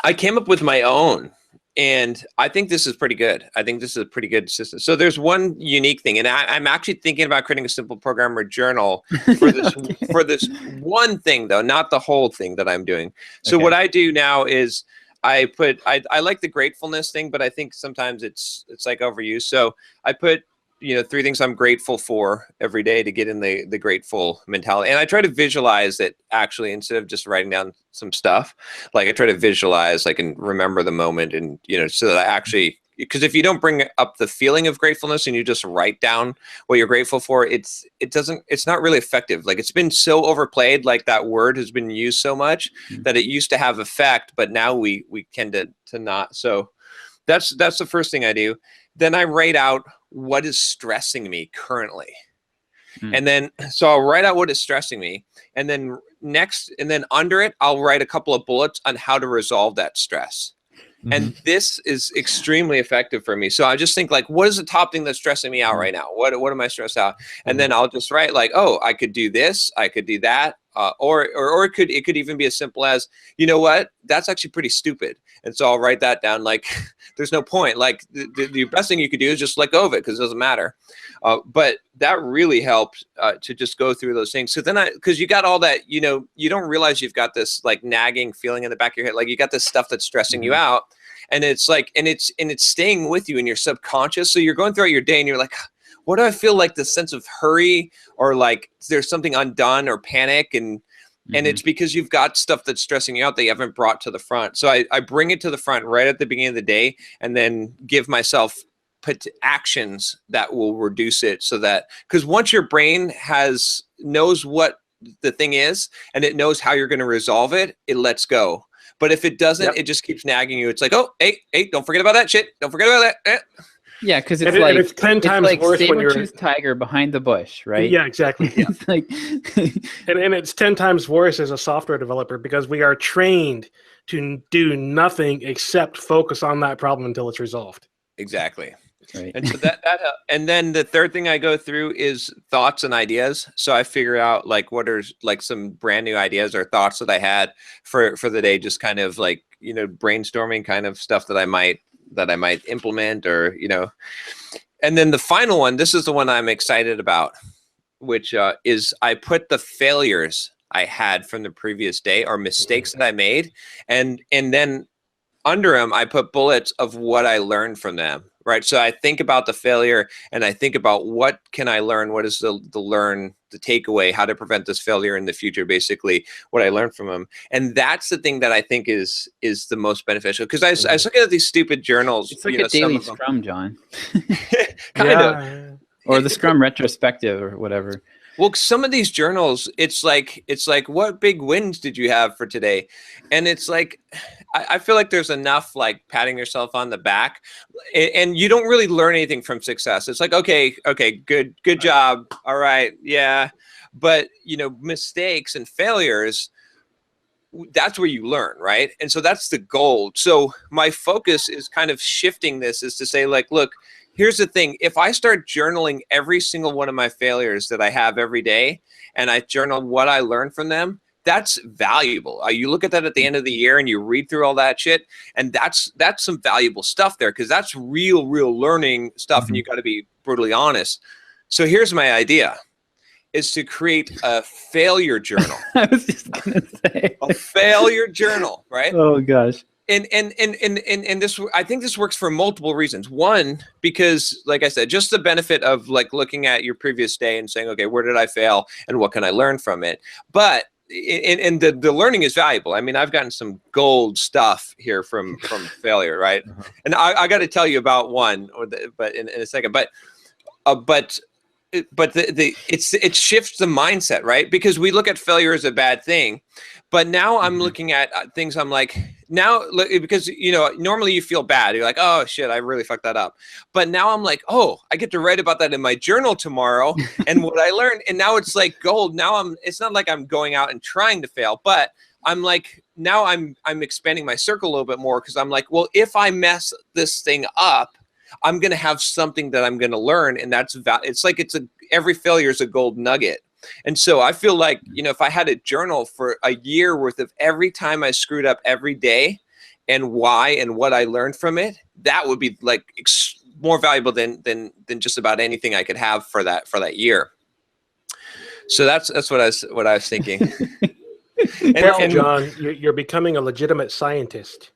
I came up with my own, and I think this is pretty good. I think this is a pretty good system. So there's one unique thing, and I'm actually thinking about creating a simple programmer journal for this Okay. for this one thing though, not the whole thing that I'm doing. So Okay. what I do now is I like the gratefulness thing, but I think sometimes it's like overused. So I put 3 things I'm grateful for every day to get in the grateful mentality. And I try to visualize it actually instead of just writing down some stuff. Like I try to visualize, like, and remember the moment, and so that I actually, because if you don't bring up the feeling of gratefulness and you just write down what you're grateful for, it's not really effective. Like it's been so overplayed, like that word has been used so much that it used to have effect, but now we tend to not. So that's the first thing I do. Then I write out what is stressing me currently. And then, so I'll write out what is stressing me. And then under it, I'll write a couple of bullets on how to resolve that stress. And this is extremely effective for me. So I just think like, what is the top thing that's stressing me out right now? What am I stressed out? And then I'll just write like, oh, I could do this, I could do that. Or it could even be as simple as, you know what, that's actually pretty stupid. And so I'll write that down. Like, there's no point. Like the best thing you could do is just let go of it because it doesn't matter. But that really helped to just go through those things. So then because you got all that, you don't realize you've got this like nagging feeling in the back of your head. Like you got this stuff that's stressing you out. And it's like, and it's staying with you in your subconscious. So you're going throughout your day and you're like, what do I feel, like this sense of hurry or like there's something undone or panic, and it's because you've got stuff that's stressing you out that you haven't brought to the front. So I bring it to the front right at the beginning of the day, and then give myself put actions that will reduce it, so that, because once your brain knows what the thing is and it knows how you're going to resolve it, it lets go. But if it doesn't, it just keeps nagging you. It's like, oh, hey, don't forget about that shit. Don't forget about that. Yeah, because it's it's 10 times like worse when you're saber-toothed tiger behind the bush, right? Yeah, exactly. Yeah. It's like, and it's 10 times worse as a software developer because we are trained to do nothing except focus on that problem until it's resolved. Exactly. right. And so and then the third thing I go through is thoughts and ideas. So I figure out like what are like some brand new ideas or thoughts that I had for the day, just kind of like, brainstorming kind of stuff that I might implement, or, and then the final one, this is the one I'm excited about, which is I put the failures I had from the previous day or mistakes that I made. And then under them, I put bullets of what I learned from them. Right. So I think about the failure and I think about what can I learn? What is the takeaway, how to prevent this failure in the future, basically what I learned from them. And that's the thing that I think is the most beneficial. Because I was looking at these stupid journals. It's like a daily Scrum, John. Kind of. Or the Scrum retrospective or whatever. Well, some of these journals, it's like, what big wins did you have for today? And it's like, I feel like there's enough like patting yourself on the back, and you don't really learn anything from success. It's like, okay, good job. All right. Yeah. But, mistakes and failures, that's where you learn, right? And so that's the goal. So my focus is kind of shifting this, is to say like, look, here's the thing. If I start journaling every single one of my failures that I have every day, and I journal what I learned from them, that's valuable. You look at that at the end of the year and you read through all that shit, and that's some valuable stuff there, because that's real learning stuff, and you got to be brutally honest. So here's my idea, is to create a failure journal. I was just going to say. A failure journal, right? Oh, gosh. And this, I think this works for multiple reasons. One, because like I said, just the benefit of like looking at your previous day and saying, okay, where did I fail and what can I learn from it? But the learning is valuable. I mean, I've gotten some gold stuff here from failure, right? And I got to tell you about one, but in a second. But it shifts the mindset, right? Because we look at failure as a bad thing, but now I'm looking at things. I'm like, now, because normally you feel bad. You're like, oh shit, I really fucked that up. But now I'm like, oh, I get to write about that in my journal tomorrow and what I learned. And now it's like gold. Now it's not like I'm going out and trying to fail, but I'm like, now I'm expanding my circle a little bit more, because I'm like, well, if I mess this thing up, I'm going to have something that I'm going to learn. And it's like, every failure is a gold nugget. And so I feel like, if I had a journal for a year worth of every time I screwed up every day, and why and what I learned from it, that would be like more valuable than just about anything I could have for that year. So that's what I was thinking. Careful, John. You're becoming a legitimate scientist.